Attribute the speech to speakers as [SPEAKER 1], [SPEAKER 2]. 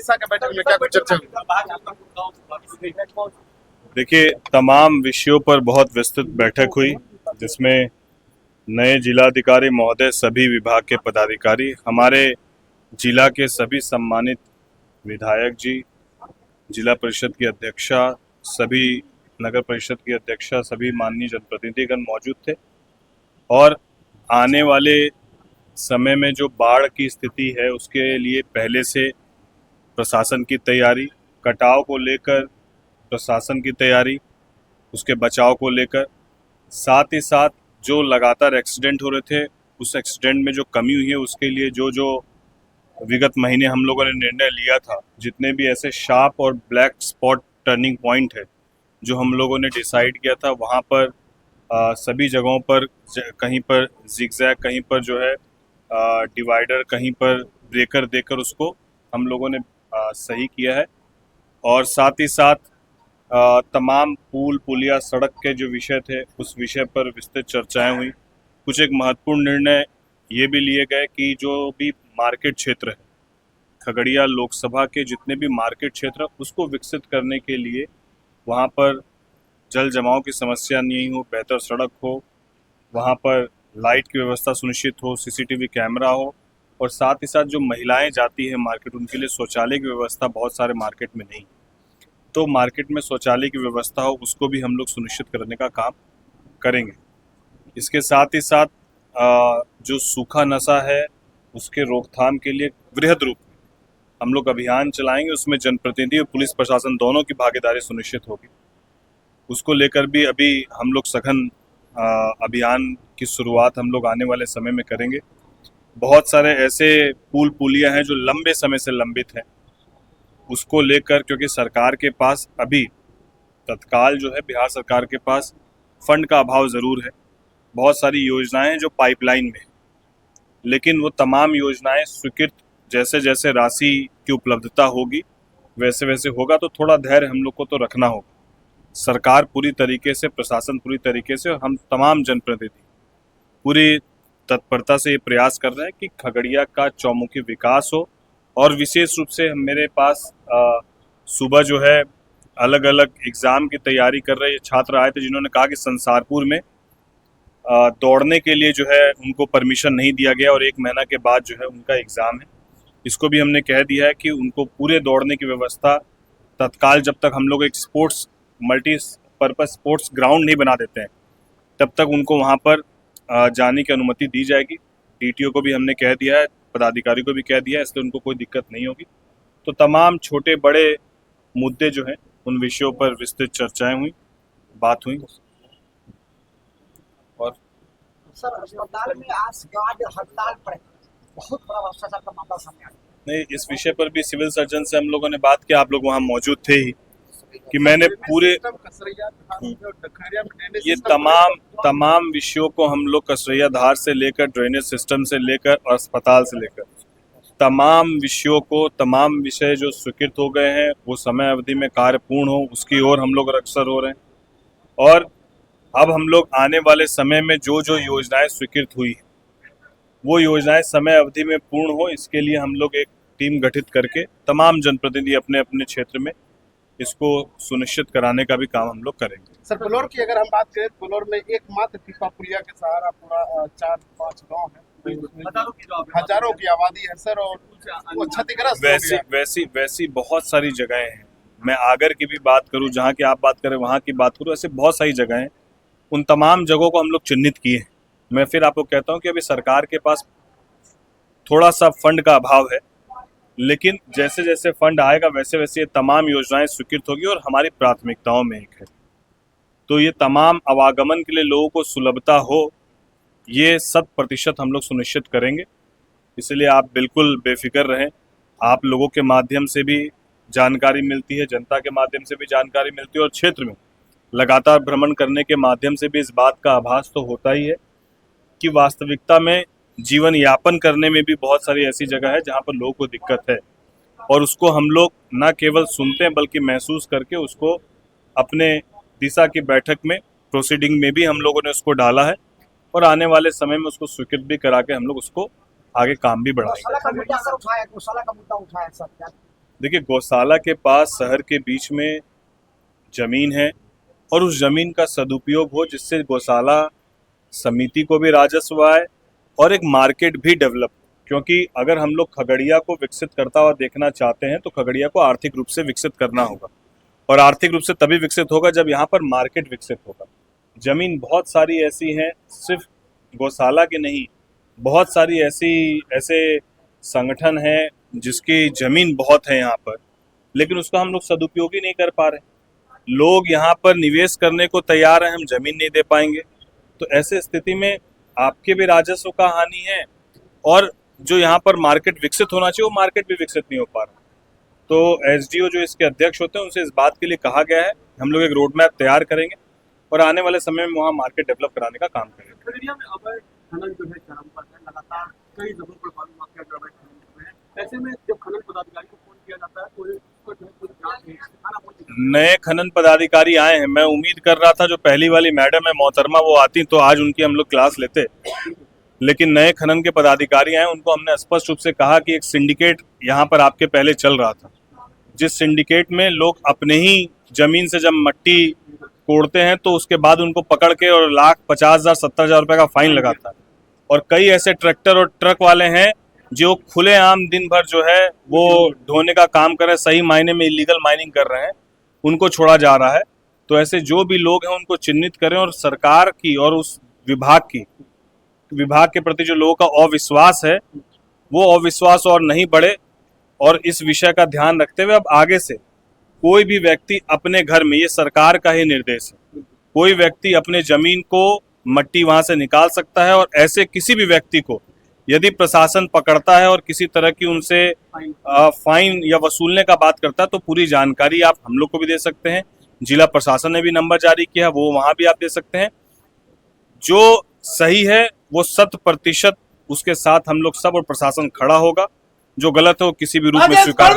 [SPEAKER 1] दिशा के बैठक में क्या कुछ चर्चा हुई?
[SPEAKER 2] देखिए, तमाम विषयों पर बहुत विस्तृत बैठक हुई, जिसमें नए जिलाधिकारी महोदय, सभी विभाग के पदाधिकारी, हमारे जिला के सभी सम्मानित विधायक जी, जिला परिषद की अध्यक्षा, सभी नगर परिषद की अध्यक्षा, सभी माननीय जनप्रतिनिधिगण मौजूद थे। और आने वाले समय में जो बाढ़ की स्थिति है उसके लिए पहले से प्रशासन की तैयारी, कटाव को लेकर प्रशासन की तैयारी, उसके बचाव को लेकर, साथ ही साथ जो लगातार एक्सीडेंट हो रहे थे उस एक्सीडेंट में जो कमी हुई है उसके लिए जो जो विगत महीने हम लोगों ने निर्णय लिया था, जितने भी ऐसे शार्प और ब्लैक स्पॉट टर्निंग पॉइंट है जो हम लोगों ने डिसाइड किया था, वहाँ पर सभी जगहों पर कहीं पर जिगजैग, कहीं पर जो है डिवाइडर, कहीं पर ब्रेकर देकर उसको हम लोगों ने सही किया है। और साथ ही साथ तमाम पुल पुलिया सड़क के जो विषय थे उस विषय पर विस्तृत चर्चाएं हुई। कुछ एक महत्वपूर्ण निर्णय ये भी लिए गए कि जो भी मार्केट क्षेत्र है, खगड़िया लोकसभा के जितने भी मार्केट क्षेत्र है उसको विकसित करने के लिए वहाँ पर जल जमाव की समस्या नहीं हो, बेहतर सड़क हो, वहाँ पर लाइट की व्यवस्था सुनिश्चित हो, सीसीटीवी कैमरा हो, और साथ ही साथ जो महिलाएं जाती है मार्केट उनके लिए शौचालय की व्यवस्था बहुत सारे मार्केट में नहीं, तो मार्केट में शौचालय की व्यवस्था हो उसको भी हम लोग सुनिश्चित करने का काम करेंगे। इसके साथ ही साथ जो सूखा नशा है उसके रोकथाम के लिए वृहद रूप में हम लोग अभियान चलाएंगे, उसमें जनप्रतिनिधि और पुलिस प्रशासन दोनों की भागीदारी सुनिश्चित होगी। उसको लेकर भी अभी हम लोग सघन अभियान की शुरुआत हम लोग आने वाले समय में करेंगे। बहुत सारे ऐसे पुल पुलिया हैं जो लंबे समय से लंबित हैं, उसको लेकर, क्योंकि सरकार के पास अभी तत्काल जो है बिहार सरकार के पास फंड का अभाव ज़रूर है। बहुत सारी योजनाएं हैं जो पाइपलाइन में है, लेकिन वो तमाम योजनाएं स्वीकृत जैसे जैसे राशि की उपलब्धता होगी वैसे वैसे होगा, तो थोड़ा धैर्य हम लोग को तो रखना होगा। सरकार पूरी तरीके से, प्रशासन पूरी तरीके से और हम तमाम जनप्रतिनिधि पूरी तत्परता से ये प्रयास कर रहे हैं कि खगड़िया का चौमुखी विकास हो। और विशेष रूप से मेरे पास सुबह जो है अलग अलग एग्ज़ाम की तैयारी कर रहे छात्र आए थे जिन्होंने कहा कि संसारपुर में दौड़ने के लिए जो है उनको परमिशन नहीं दिया गया और 1 महीना के बाद जो है उनका एग्ज़ाम है। इसको भी हमने कह दिया है कि उनको पूरे दौड़ने की व्यवस्था तत्काल, जब तक हम लोग एक स्पोर्ट्स मल्टीपर्पज़ स्पोर्ट्स ग्राउंड नहीं बना देते हैं तब तक उनको वहाँ पर जाने की अनुमति दी जाएगी। डीटीओ को भी हमने कह दिया है, पदाधिकारी को भी कह दिया है, इसलिए उनको कोई दिक्कत नहीं होगी। तो तमाम छोटे बड़े मुद्दे जो हैं उन विषयों पर विस्तृत चर्चाएं हुई, बात हुई। और
[SPEAKER 3] सर, अस्पताल में आज हड़ताल पर बहुत बड़ा भ्रष्टाचार का मामला सामने आया।
[SPEAKER 2] नहीं, इस विषय पर भी सिविल सर्जन से हम लोगों ने बात की, आप लोग वहाँ मौजूद थे ही, कि मैंने पूरे ये तमाम विषयों को हम लोग कसरैया धार से लेकर ड्रेनेज सिस्टम से लेकर और अस्पताल से लेकर तमाम विषयों को, तमाम विषय जो स्वीकृत हो गए हैं वो समय अवधि में कार्य पूर्ण हो उसकी ओर हम लोग अग्रसर हो रहे हैं। और अब हम लोग आने वाले समय में जो जो योजनाएं स्वीकृत हुई वो योजनाएं समय अवधि में पूर्ण हो, इसके लिए हम लोग एक टीम गठित करके तमाम जनप्रतिनिधि अपने अपने क्षेत्र में इसको सुनिश्चित कराने का भी काम हम लोग करेंगे।
[SPEAKER 1] सर, फ्लोर की अगर हम बात करें, फ्लोर में एकमात्र पीपापुरिया के सहारा पूरा 4-5 गांव है, हजारों की आबादी है सर, और वो क्षतिग्रस्त
[SPEAKER 2] वैसी बहुत सारी जगहें हैं। मैं आगर की भी बात करूं, जहां की आप बात करें वहां की बात करूं, ऐसे बहुत सारी जगहें हैं। उन तमाम जगहों को हम लोग चिन्हित किए हैं। मैं फिर आपको कहता हूं कि अभी सरकार के पास थोड़ा सा फंड का अभाव है, लेकिन जैसे जैसे फंड आएगा वैसे वैसे ये तमाम योजनाएं स्वीकृत होगी और हमारी प्राथमिकताओं में एक है। तो ये तमाम आवागमन के लिए लोगों को सुलभता हो, ये 100% हम लोग सुनिश्चित करेंगे। इसलिए आप बिल्कुल बेफिक्र रहें। आप लोगों के माध्यम से भी जानकारी मिलती है, जनता के माध्यम से भी जानकारी मिलती है, और क्षेत्र में लगातार भ्रमण करने के माध्यम से भी इस बात का आभास तो होता ही है कि वास्तविकता में जीवन यापन करने में भी बहुत सारी ऐसी जगह है जहाँ पर लोगों को दिक्कत है, और उसको हम लोग न केवल सुनते हैं बल्कि महसूस करके उसको अपने दिशा की बैठक में, प्रोसीडिंग में भी हम लोगों ने उसको डाला है, और आने वाले समय में उसको स्वीकृत भी करा के हम लोग उसको आगे काम भी बढ़ाएंगे। देखिए, गौशाला के पास शहर के बीच में जमीन है और उस जमीन का सदुपयोग हो जिससे गौशाला समिति को भी राजस्व आए और एक मार्केट भी डेवलप, क्योंकि अगर हम लोग खगड़िया को विकसित करता हुआ देखना चाहते हैं तो खगड़िया को आर्थिक रूप से विकसित करना होगा और आर्थिक रूप से तभी विकसित होगा जब यहाँ पर मार्केट विकसित होगा। जमीन बहुत सारी ऐसी हैं, सिर्फ गौशाला की नहीं, बहुत सारी ऐसे संगठन हैं जिसकी जमीन बहुत है यहाँ पर, लेकिन उसका हम लोग सदुपयोग ही नहीं कर पा रहे। लोग यहाँ पर निवेश करने को तैयार हैं, हम जमीन नहीं दे पाएंगे। तो ऐसे स्थिति में आपके भी राजस्व का हानि है और जो यहाँ पर मार्केट विकसित होना चाहिए वो मार्केट भी विकसित नहीं हो पा रहा। तो एसडीओ जो इसके अध्यक्ष होते हैं उनसे इस बात के लिए कहा गया है, हम लोग एक रोड मैप तैयार करेंगे और आने वाले समय में वहाँ मार्केट डेवलप कराने का काम करेंगे।
[SPEAKER 4] खगड़िया में अवैध खनन जो है चरम पर है, लगातार कई जगहों पर बालू माफिया जो अवैध खनन कर रहे हैं। ऐसे में जब खनन पदाधिकारी को फोन किया जाता है तो उसको जो है कोई जांच
[SPEAKER 2] नए खनन पदाधिकारी आए हैं, मैं उम्मीद कर रहा था जो पहली वाली मैडम है मोहतरमा वो आती तो आज उनकी हम लोग क्लास लेते, लेकिन नए खनन के पदाधिकारी आए, उनको हमने स्पष्ट रूप से कहा कि एक सिंडिकेट यहाँ पर आपके पहले चल रहा था, जिस सिंडिकेट में लोग अपने ही जमीन से जब मट्टी कोड़ते हैं तो उसके बाद उनको पकड़ के और 50,000 70,000 रुपए का फाइन लगाता है। और कई ऐसे ट्रैक्टर और ट्रक वाले हैं जो खुलेआम दिन भर जो है वो ढोने का काम कर रहे हैं, सही मायने में इलीगल माइनिंग कर रहे हैं, उनको छोड़ा जा रहा है। तो ऐसे जो भी लोग हैं उनको चिन्हित करें और सरकार की और उस विभाग के प्रति जो लोगों का अविश्वास है वो अविश्वास और नहीं बढ़े। और इस विषय का ध्यान रखते हुए अब आगे से कोई भी व्यक्ति अपने घर में, ये सरकार का ही निर्देश है, कोई व्यक्ति अपने जमीन को मट्टी वहां से निकाल सकता है और ऐसे किसी भी व्यक्ति को यदि प्रशासन पकड़ता है और किसी तरह की उनसे फाइन या वसूलने का बात करता है तो पूरी जानकारी आप हम लोग को भी दे सकते हैं। जिला प्रशासन ने भी नंबर जारी किया, वो वहां भी आप दे सकते हैं। जो सही है वो 100% उसके साथ हम लोग सब और प्रशासन खड़ा होगा, जो गलत हो किसी भी रूप में स्वीकार